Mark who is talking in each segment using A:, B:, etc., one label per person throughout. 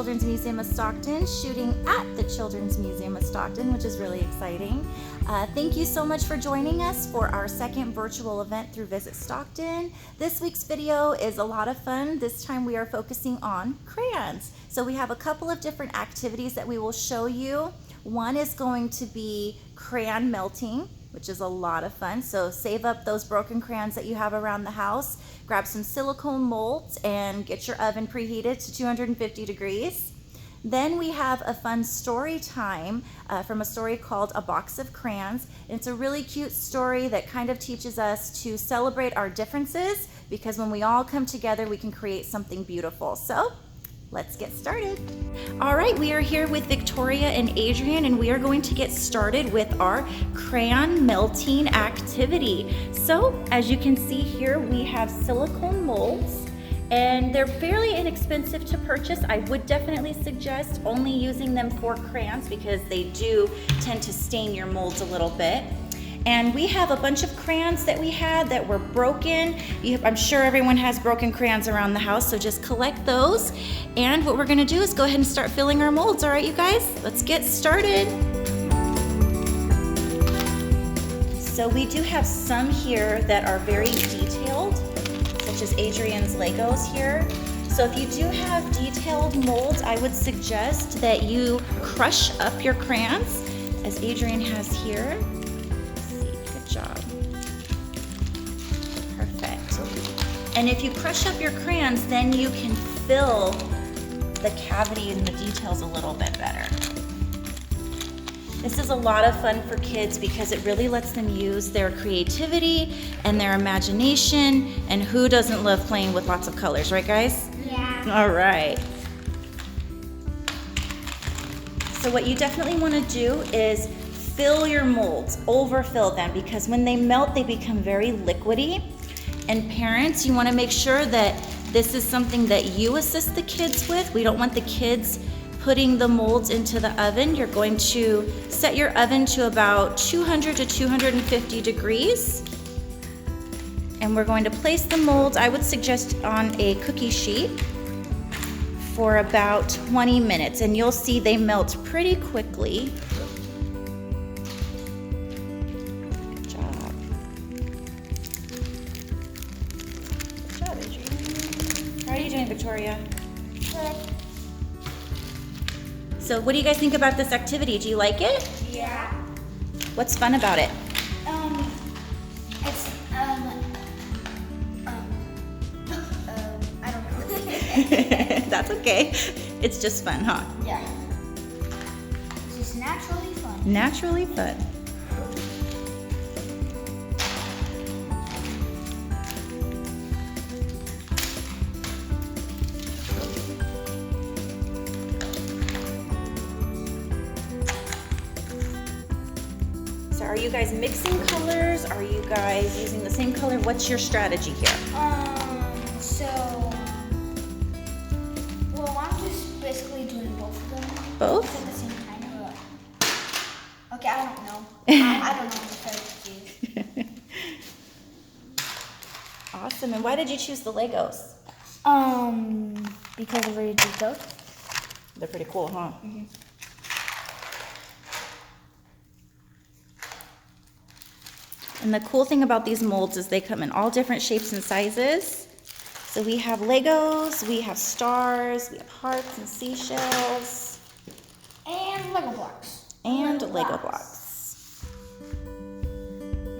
A: Children's Museum of Stockton, shooting at the Children's Museum of Stockton, which is really exciting. Thank you so much for joining us for our second virtual event through Visit Stockton. This week's video is a lot of fun. This time we are focusing on crayons. So we have a couple of different activities that we will show you. One is going to be crayon melting, which is a lot of fun. So save up those broken crayons that you have around the house, grab some silicone molds, and get your oven preheated to 250 degrees. Then we have a fun story time from a story called A Box of Crayons. It's a really cute story that kind of teaches us to celebrate our differences, because when we all come together, we can create something beautiful. So let's get started. All right, we are here with Victoria and Adrian, and we are going to get started with our crayon melting activity. So as you can see here, we have silicone molds, and they're fairly inexpensive to purchase. I would definitely suggest only using them for crayons because they do tend to stain your molds a little bit. And we have a bunch of crayons that we had that were broken. I'm sure everyone has broken crayons around the house, so just collect those. And what we're gonna do is go ahead and start filling our molds. All right, you guys, let's get started. So we do have some here that are very detailed, such as Adrian's Legos here. So if you do have detailed molds, I would suggest that you crush up your crayons, as Adrian has here. Job. Perfect. And if you crush up your crayons, then you can fill the cavity and the details a little bit better. This is a lot of fun for kids because it really lets them use their creativity and their imagination, and who doesn't love playing with lots of colors, right guys?
B: Yeah.
A: All right. So what you definitely want to do is fill your molds, overfill them, because when they melt, they become very liquidy. And parents, you want to make sure that this is something that you assist the kids with. We don't want the kids putting the molds into the oven. You're going to set your oven to about 200 to 250 degrees. And we're going to place the molds, I would suggest, on a cookie sheet for about 20 minutes. And you'll see they melt pretty quickly. How are you doing, Victoria?
B: Good.
A: So what do you guys think about this activity? Do you like it?
B: Yeah.
A: What's fun about it?
B: It's I don't know.
A: That's okay. It's just fun, huh?
B: Yeah. It's just naturally fun.
A: Naturally fun. So are you guys mixing colors? Are you guys using the same color? What's your strategy here?
B: Well, I'm just basically doing both of them.
A: Both?
B: At the same time. Okay, I don't know. I don't know the strategy.
A: Awesome. And why did you choose the Legos?
B: Because of very detailed.
A: They're pretty cool, huh?
B: Mm-hmm.
A: And the cool thing about these molds is they come in all different shapes and sizes. So we have Legos, we have stars, we have hearts and seashells.
B: And Lego blocks.
A: And Lego blocks.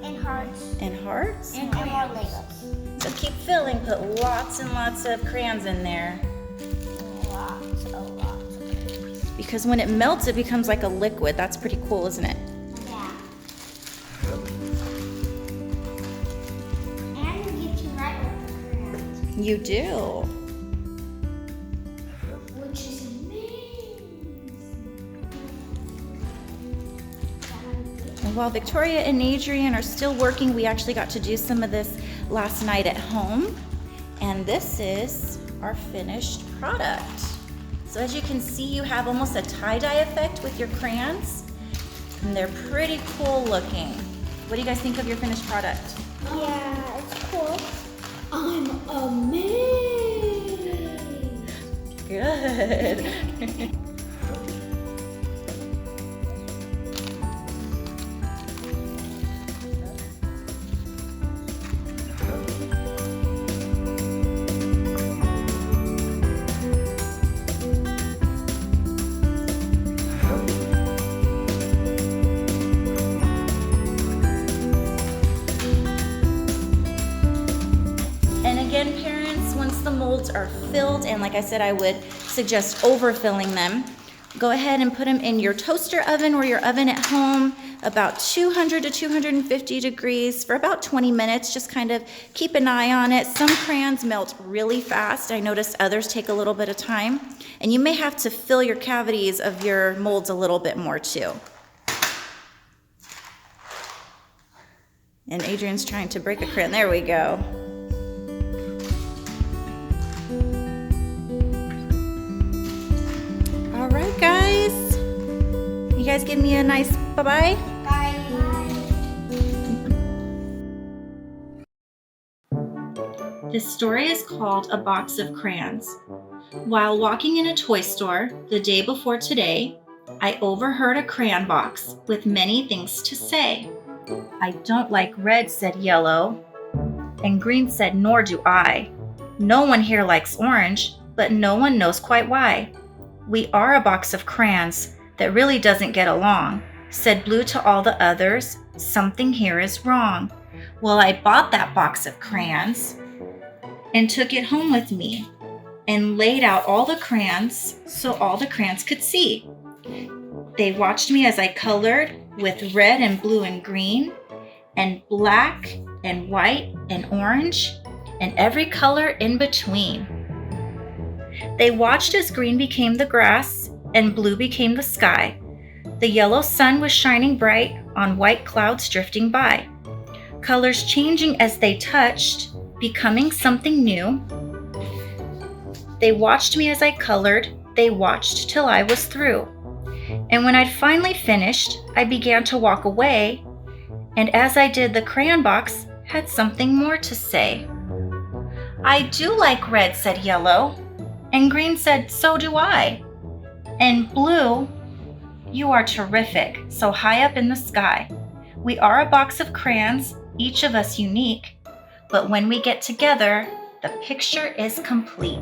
B: And hearts.
A: And hearts.
B: And more Legos.
A: So keep filling, put lots and lots of crayons in there.
B: Lots.
A: Because when it melts, it becomes like a liquid. That's pretty cool, isn't it?
B: Yeah. And you get to write with the crayons.
A: You do.
B: Which is amazing.
A: And while Victoria and Adrian are still working, we actually got to do some of this last night at home. And this is our finished product. So as you can see, you have almost a tie-dye effect with your crayons. And they're pretty cool looking. What do you guys think of your finished product?
B: Yeah, it's cool. I'm amazed.
A: Good. And again, parents, once the molds are filled, and like I said, I would suggest overfilling them, go ahead and put them in your toaster oven or your oven at home, about 200 to 250 degrees for about 20 minutes. Just kind of keep an eye on it. Some crayons melt really fast. I noticed others take a little bit of time. And you may have to fill your cavities of your molds a little bit more too. And Adrian's trying to break a crayon. There we go. All right, guys. You guys give me a nice bye-bye.
B: Bye.
A: This story is called A Box of Crayons. While walking in a toy store the day before today, I overheard a crayon box with many things to say. I don't like red, said yellow, and green said, nor do I. No one here likes orange, but no one knows quite why. We are a box of crayons that really doesn't get along, said blue to all the others. Something here is wrong. Well, I bought that box of crayons and took it home with me and laid out all the crayons so all the crayons could see. They watched me as I colored with red and blue and green and black and white and orange and every color in between. They watched as green became the grass and blue became the sky. The yellow sun was shining bright on white clouds drifting by. Colors changing as they touched, becoming something new. They watched me as I colored. They watched till I was through. And when I'd finally finished, I began to walk away. And as I did, the crayon box had something more to say. I do like red, said yellow. And green said, so do I. And blue, you are terrific, so high up in the sky. We are a box of crayons, each of us unique. But when we get together, the picture is complete.